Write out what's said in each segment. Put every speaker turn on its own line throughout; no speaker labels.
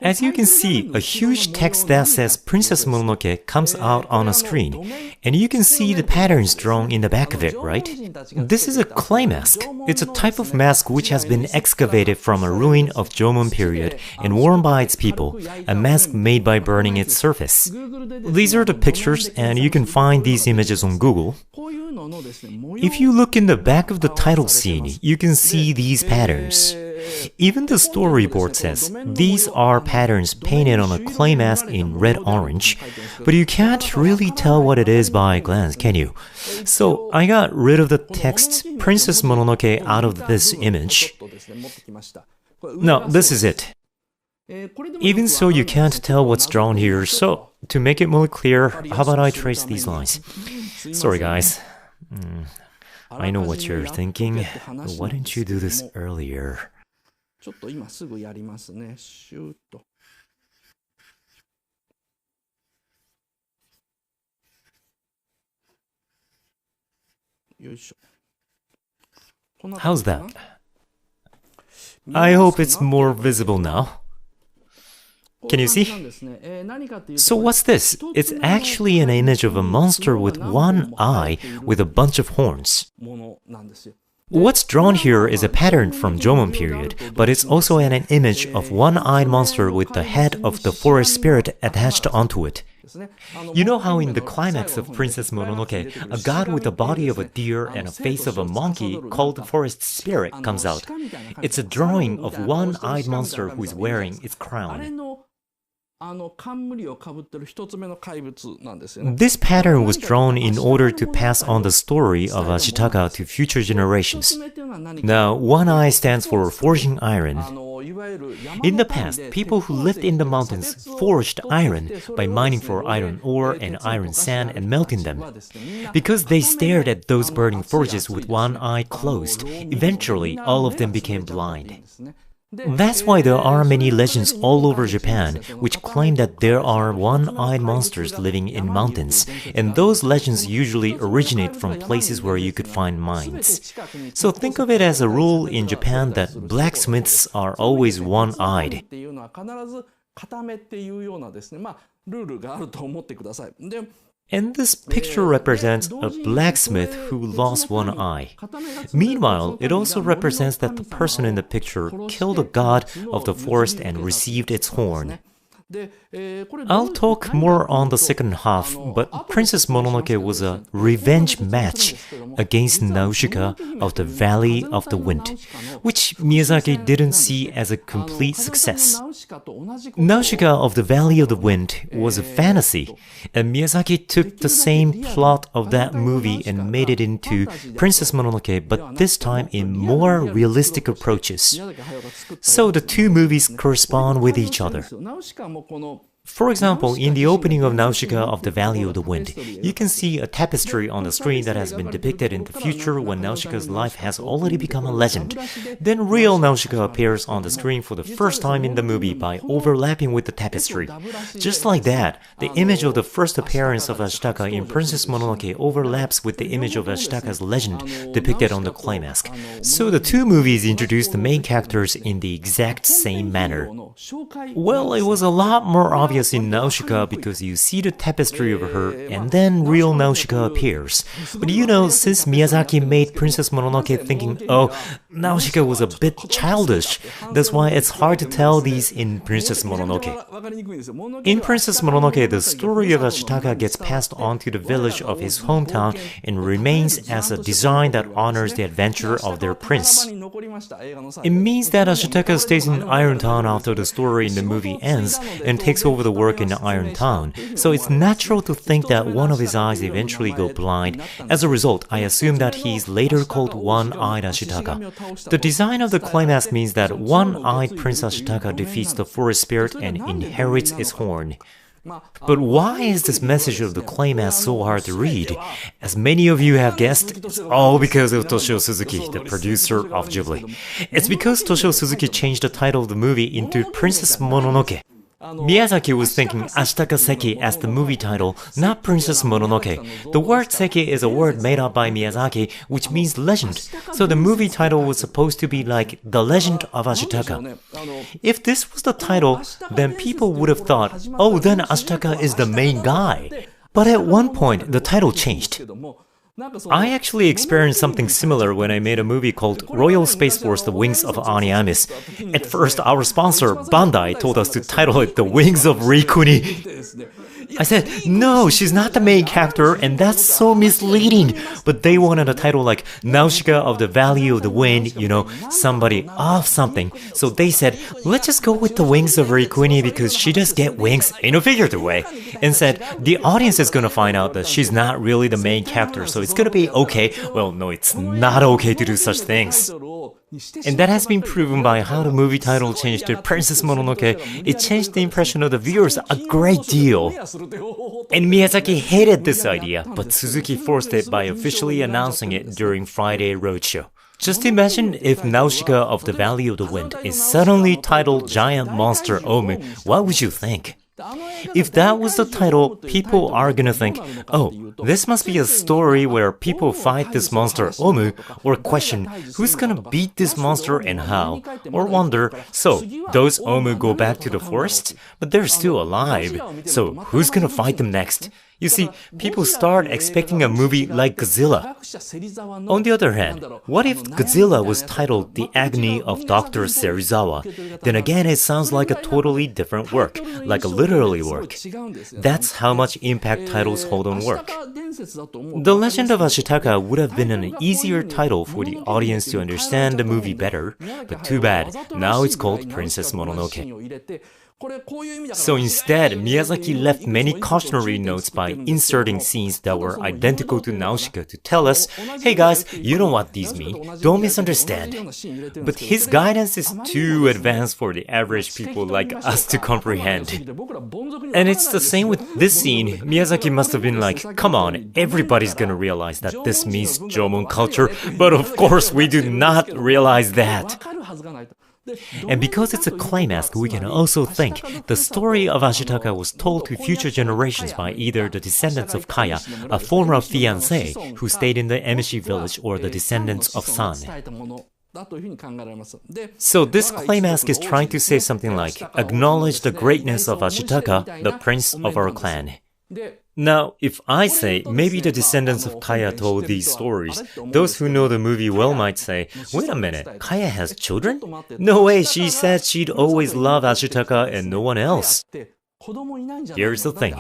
As you can see, a huge text that says Princess Mononoke comes out on a screen, and you can see the patterns drawn in the back of it, right? This is a clay mask. It's a type of mask which has been excavated from a ruin of Jomon period and worn by its people, a mask made by burning its surface. These are the pictures, and you can find these images on Google. If you look in the back of the title scene, you can see these patterns. Even the storyboard says, these are patterns painted on a clay mask in red-orange, but you can't really tell what it is by a glance, can you? So I got rid of the text Princess Mononoke out of this image. Now, this is it. Even so, you can't tell what's drawn here, so to make it more clear, how about I trace these lines? Sorry guys. I know what you're thinking, but why didn't you do this earlier?
ちょっと今すぐやりますね。シューッと。よいしょ。
How's that? I hope it's more visible now. Can you see? So what's this? It's actually an image of a monster with one eye with a bunch of horns. What's drawn here is a pattern from Jomon period, but it's also an image of one-eyed monster with the head of the forest spirit attached onto it. You know how in the climax of Princess Mononoke, a god with the body of a deer and a face of a monkey called the forest spirit comes out. It's a drawing of one-eyed monster who is wearing its crown. This pattern was drawn in order to pass on the story of Ashitaka to future generations. Now, one eye stands for forging iron. In the past, people who lived in the mountains forged iron by mining for iron ore and iron sand and melting them. Because they stared at those burning forges with one eye closed, eventually all of them became blind. That's why there are many legends all over Japan which claim that there are one-eyed monsters living in mountains, and those legends usually originate from places where you could find mines. So think of it as a rule in Japan that blacksmiths are always one-eyed. And this picture represents a blacksmith who lost one eye. Meanwhile, it also represents that the person in the picture killed a god of the forest and received its horn. I'll talk more on the second half, but Princess Mononoke was a revenge match against Nausicaa of the Valley of the Wind, which Miyazaki didn't see as a complete success. Nausicaa of the Valley of the Wind was a fantasy, and Miyazaki took the same plot of that movie and made it into Princess Mononoke, but this time in more realistic approaches. So the two movies correspond with each other. For example, in the opening of Nausicaa of the Valley of the Wind, you can see a tapestry on the screen that has been depicted in the future when Nausicaa's life has already become a legend. Then real Nausicaa appears on the screen for the first time in the movie by overlapping with the tapestry. Just like that, the image of the first appearance of Ashitaka in Princess Mononoke overlaps with the image of Ashitaka's legend depicted on the clay mask. So the two movies introduce the main characters in the exact same manner. Well, it was a lot more obvious in Nausicaa because you see the tapestry of her and then real Nausicaa appears. But you know, since Miyazaki made Princess Mononoke thinking, oh, Nausicaa was a bit childish, that's why it's hard to tell these in Princess Mononoke. In Princess Mononoke, the story of Ashitaka gets passed on to the village of his hometown and remains as a design that honors the adventure of their prince. It means that Ashitaka stays in Iron Town after the story in the movie ends and takes over the work in Iron Town, so it's natural to think that one of his eyes eventually go blind. As a result, I assume that he's later called One-Eyed Ashitaka. The design of the clay mask means that one-eyed Prince Ashitaka defeats the forest spirit and inherits its horn. But why is this message of the clay mask so hard to read? As many of you have guessed, it's all because of Toshio Suzuki, the producer of Ghibli. It's because Toshio Suzuki changed the title of the movie into Princess Mononoke. Miyazaki was thinking Ashitaka Seki as the movie title, not Princess Mononoke. The word Seki is a word made up by Miyazaki, which means legend. So the movie title was supposed to be like The Legend of Ashitaka. If this was the title, then people would have thought, oh, then Ashitaka is the main guy. But at one point, the title changed. I actually experienced something similar when I made a movie called Royal Space Force The Wings of Aniamis. At first, our sponsor, Bandai, told us to title it The Wings of Rikuni. I said, no, she's not the main character, and that's so misleading. But they wanted a title like Nausicaa of the Valley of the Wind, somebody of something. So they said, let's just go with the Wings of Rikuni because she does get wings in a figurative way. And said, the audience is going to find out that she's not really the main character, so it's going to be okay. Well, no, it's not okay to do such things. And that has been proven by how the movie title changed to Princess Mononoke. It changed the impression of the viewers a great deal. And Miyazaki hated this idea, but Suzuki forced it by officially announcing it during Friday Roadshow. Just imagine if Nausicaa of the Valley of the Wind is suddenly titled Giant Monster Omu, what would you think? If that was the title, people are gonna think, oh, this must be a story where people fight this monster Omu, or question, who's gonna beat this monster and how? Or wonder, so, those Omu go back to the forest? But they're still alive, so who's gonna fight them next? You see, people start expecting a movie like Godzilla. On the other hand, what if Godzilla was titled The Agony of Dr. Serizawa? Then again, it sounds like a totally different work, like a literary work. That's how much impact titles hold on work. The Legend of Ashitaka would have been an easier title for the audience to understand the movie better, but too bad, now it's called Princess Mononoke. So instead, Miyazaki left many cautionary notes by inserting scenes that were identical to Nausicaa to tell us, hey guys, you know what these mean, don't misunderstand. But his guidance is too advanced for the average people like us to comprehend. And it's the same with this scene. Miyazaki must have been like, come on, everybody's gonna realize that this means Jomon culture, but of course we do not realize that. And because it's a climax, we can also think the story of Ashitaka was told to future generations by either the descendants of Kaya, a former fiancé who stayed in the Emishi village, or the descendants of San. So this climax is trying to say something like, acknowledge the greatness of Ashitaka, the prince of our clan. Now, if I say, maybe the descendants of Kaya told these stories, those who know the movie well might say, wait a minute, Kaya has children? No way, she said she'd always love Ashitaka and no one else. Here's the thing,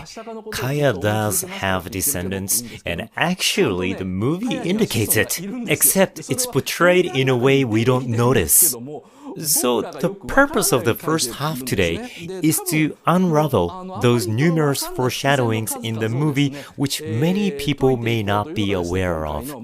Kaya does have descendants, and actually the movie indicates it, except it's portrayed in a way we don't notice. So the purpose of the first half today is to unravel those numerous foreshadowings in the movie which many people may not be aware of.